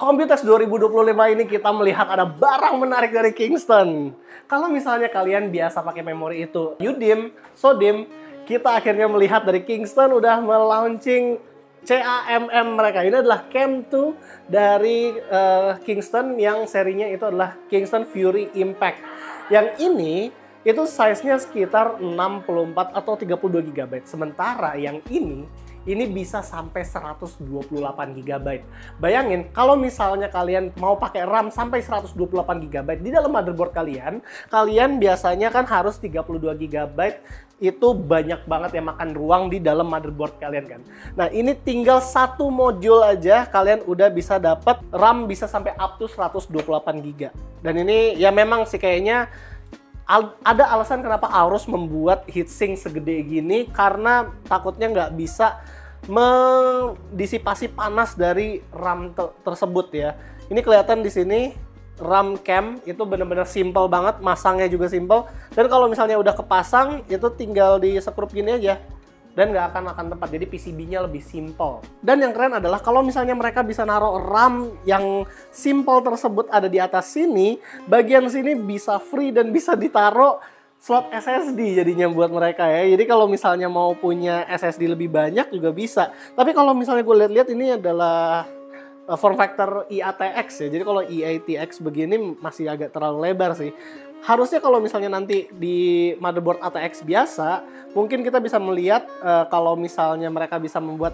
Computex 2025 ini kita melihat ada barang menarik dari Kingston. Kalau misalnya kalian biasa pakai memori itu UDIMM, SODIMM, kita akhirnya melihat dari Kingston udah melaunching CAMM mereka. Ini adalah Cam 2 dari Kingston yang serinya itu adalah Kingston Fury Impact. Yang ini itu size-nya sekitar 64 atau 32 GB. Sementara yang ini bisa sampai 128 GB. Bayangin, kalau misalnya kalian mau pakai RAM sampai 128 GB di dalam motherboard kalian biasanya kan harus 32 GB. Itu banyak banget yang makan ruang di dalam motherboard kalian kan. Nah, ini tinggal satu modul aja kalian udah bisa dapat RAM bisa sampai up to 128 GB. Dan ini ya memang sih kayaknya ada alasan kenapa Aorus membuat heatsink segede gini, karena takutnya nggak bisa mendisipasi panas dari RAM tersebut ya. Ini kelihatan di sini RAM cam itu benar-benar simple banget, masangnya juga simple. Dan kalau misalnya udah kepasang itu tinggal di sekrup gini aja dan nggak akan tempat. Jadi PCB-nya lebih simple. Dan yang keren adalah kalau misalnya mereka bisa naruh RAM yang simple tersebut ada di atas sini, bagian sini bisa free dan bisa ditaruh slot SSD jadinya buat mereka ya. Jadi kalau misalnya mau punya SSD lebih banyak juga bisa. Tapi kalau misalnya gue lihat-lihat ini adalah form factor IATX ya. Jadi kalau IATX begini masih agak terlalu lebar sih. Harusnya kalau misalnya nanti di motherboard ATX biasa, mungkin kita bisa melihat kalau misalnya mereka bisa membuat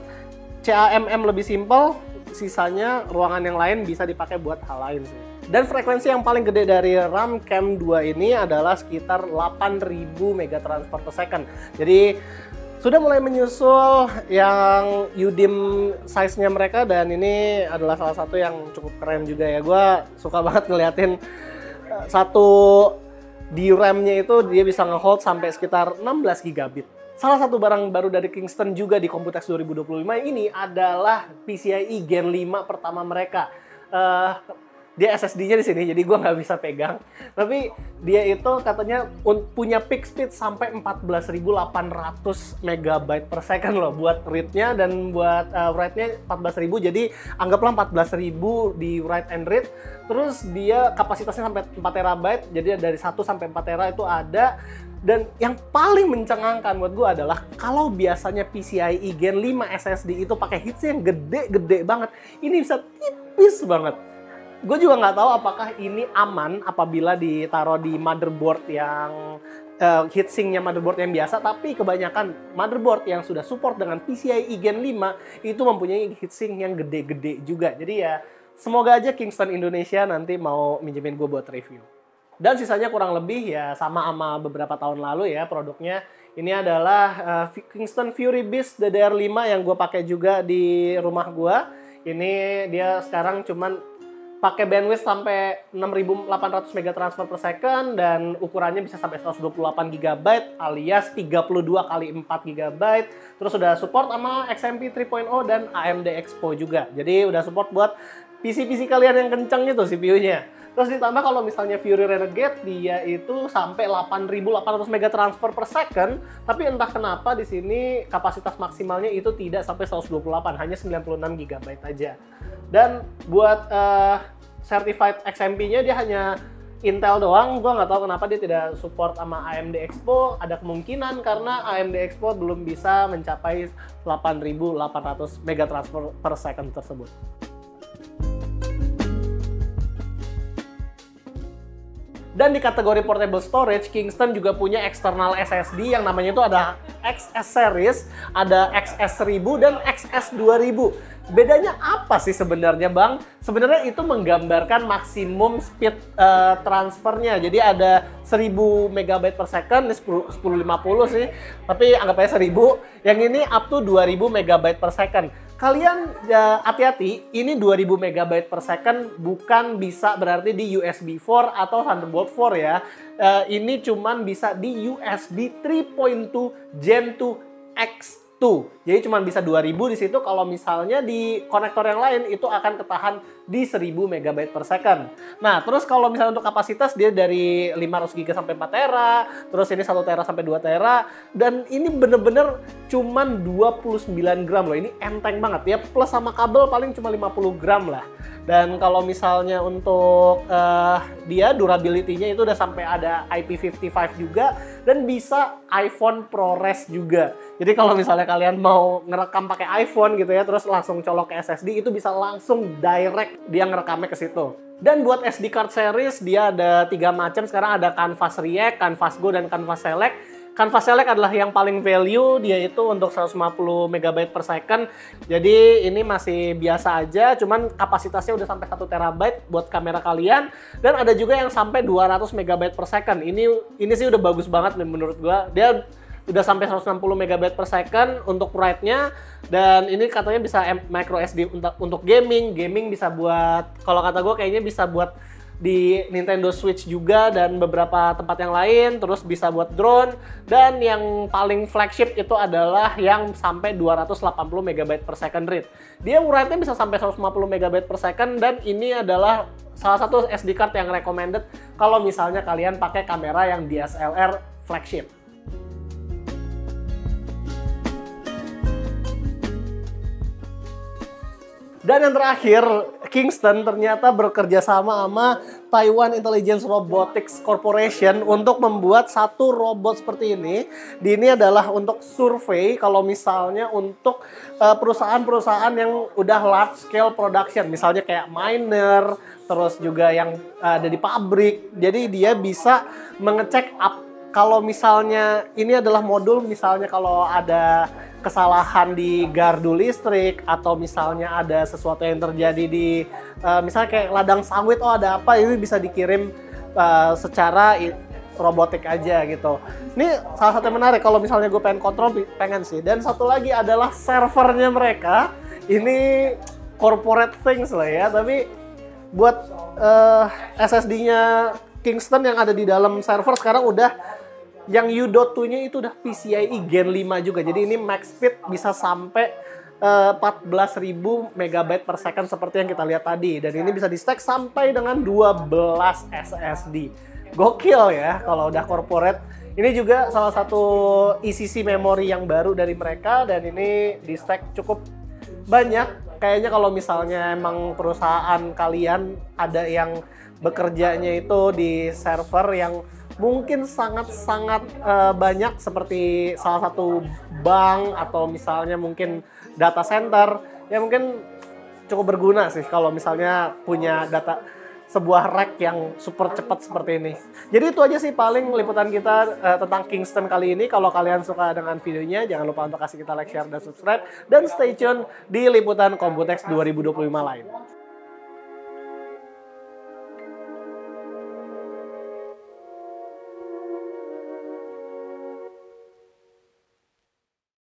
CAMM lebih simple, sisanya ruangan yang lain bisa dipakai buat hal lain sih. Dan frekuensi yang paling gede dari RAM Cam 2 ini adalah sekitar 8000 megatransfer per second. Jadi sudah mulai menyusul yang UDIMM size-nya mereka, dan ini adalah salah satu yang cukup keren juga ya. Gue suka banget ngeliatin satu DRAM-nya itu dia bisa nge-hold sampai sekitar 16 gigabit. Salah satu barang baru dari Kingston juga di Computex 2025 ini adalah PCIe Gen 5 pertama mereka. Dia SSD-nya di sini, jadi gue nggak bisa pegang. Tapi dia itu katanya punya peak speed sampai 14.800 MB per second loh buat read-nya, dan buat write-nya 14.000. Jadi anggaplah 14.000 di write and read. Terus dia kapasitasnya sampai 4 TB, jadi dari 1 sampai 4 TB itu ada. Dan yang paling mencengangkan buat gue adalah kalau biasanya PCIe Gen 5 SSD itu pakai heatsink yang gede-gede banget, ini bisa tipis banget. Gue juga nggak tahu apakah ini aman apabila ditaruh di motherboard yang heatsinknya motherboard yang biasa, tapi kebanyakan motherboard yang sudah support dengan PCIe Gen 5 itu mempunyai heatsink yang gede-gede juga. Jadi ya semoga aja Kingston Indonesia nanti mau minjemin gue buat review. Dan sisanya kurang lebih ya sama beberapa tahun lalu ya produknya. Ini adalah Kingston Fury Beast DDR5 yang gue pakai juga di rumah gue. Ini dia sekarang cuman pakai bandwidth sampai 6800 megatransfer per second dan ukurannya bisa sampai 128 GB alias 32 kali 4 GB. Terus udah support sama XMP 3.0 dan AMD Expo juga. Jadi udah support buat PC-PC kalian yang kenceng itu CPU-nya. Terus ditambah kalau misalnya Fury Renegade dia itu sampai 8800 megatransfer per second, tapi entah kenapa di sini kapasitas maksimalnya itu tidak sampai 128, hanya 96 GB aja. Dan buat certified XMP-nya dia hanya Intel doang. Gue nggak tahu kenapa dia tidak support sama AMD Expo. Ada kemungkinan karena AMD Expo belum bisa mencapai 8800 megatransfer per second tersebut. Dan di kategori portable storage, Kingston juga punya external SSD yang namanya itu ada XS Series, ada XS1000 dan XS2000. Bedanya apa sih sebenarnya, Bang? Sebenarnya itu menggambarkan maksimum speed transfernya. Jadi ada 1000 MB per second, ini 1050 sih, tapi anggap aja 1000. Yang ini up to 2000 MB per second. Kalian ya, hati-hati, ini 2000 MB per second bukan bisa berarti di USB 4 atau Thunderbolt 4 ya. Ini cuman bisa di USB 3.2 Gen 2 X2. Jadi cuma bisa 2000 di situ. Kalau misalnya di konektor yang lain itu akan ketahan di 1000 MB per second. Nah, terus kalau misalnya untuk kapasitas dia dari 500 GB sampai 4 tera, terus ini 1 tera sampai 2 tera, dan ini bener-bener cuman 29 gram loh. Ini enteng banget ya, plus sama kabel paling cuma 50 gram lah. Dan kalau misalnya untuk dia durability-nya itu udah sampai ada IP55 juga dan bisa iPhone ProRes juga. Jadi kalau misalnya kalian mau ngerekam pakai iPhone gitu ya, terus langsung colok ke SSD, itu bisa langsung direct dia ngerekamnya ke situ. Dan buat SD card series dia ada 3 macam. Sekarang ada Canvas React, Canvas Go, dan Canvas Select. Canvas Select adalah yang paling value, dia itu untuk 150 MB per second. Jadi ini masih biasa aja, cuman kapasitasnya udah sampai 1 terabyte buat kamera kalian. Dan ada juga yang sampai 200 MB per second. Ini sih udah bagus banget menurut gua. Dia udah sampai 160 MB per second untuk write-nya. Dan ini katanya bisa micro SD untuk gaming. Gaming bisa buat, kalau kata gua kayaknya bisa buat di Nintendo Switch juga dan beberapa tempat yang lain, terus bisa buat drone, dan yang paling flagship itu adalah yang sampai 280 MB per second read. Dia write-nya bisa sampai 150 MB per second, dan ini adalah salah satu SD card yang recommended kalau misalnya kalian pakai kamera yang DSLR flagship. Dan yang terakhir, Kingston ternyata bekerja sama Taiwan Intelligence Robotics Corporation untuk membuat satu robot seperti ini. Ini adalah untuk survei kalau misalnya untuk perusahaan-perusahaan yang udah large scale production, misalnya kayak miner, terus juga yang ada di pabrik. Jadi dia bisa mengecek kalau misalnya ini adalah modul, misalnya kalau ada kesalahan di gardu listrik, atau misalnya ada sesuatu yang terjadi di misalnya kayak ladang sawit, oh ada apa, ini bisa dikirim secara robotik aja gitu. Ini salah satu yang menarik kalau misalnya gue pengen kontrol, pengen sih. Dan satu lagi adalah servernya mereka. Ini corporate things lah ya, tapi buat SSD-nya Kingston yang ada di dalam server sekarang udah yang U.2-nya itu udah PCIe Gen 5 juga. Jadi ini max speed bisa sampai 14.000 MB per second seperti yang kita lihat tadi. Dan ini bisa di-stack sampai dengan 12 SSD. Gokil ya kalau udah corporate. Ini juga salah satu ECC memory yang baru dari mereka, dan ini di-stack cukup banyak. Kayaknya kalau misalnya emang perusahaan kalian ada yang bekerjanya itu di server yang mungkin sangat-sangat banyak, seperti salah satu bank atau misalnya mungkin data center, ya mungkin cukup berguna sih kalau misalnya punya sebuah rack yang super cepat seperti ini. Jadi itu aja sih paling liputan kita tentang Kingston kali ini. Kalau kalian suka dengan videonya, jangan lupa untuk kasih kita like, share, dan subscribe. Dan stay tune di liputan Computex 2025 lain.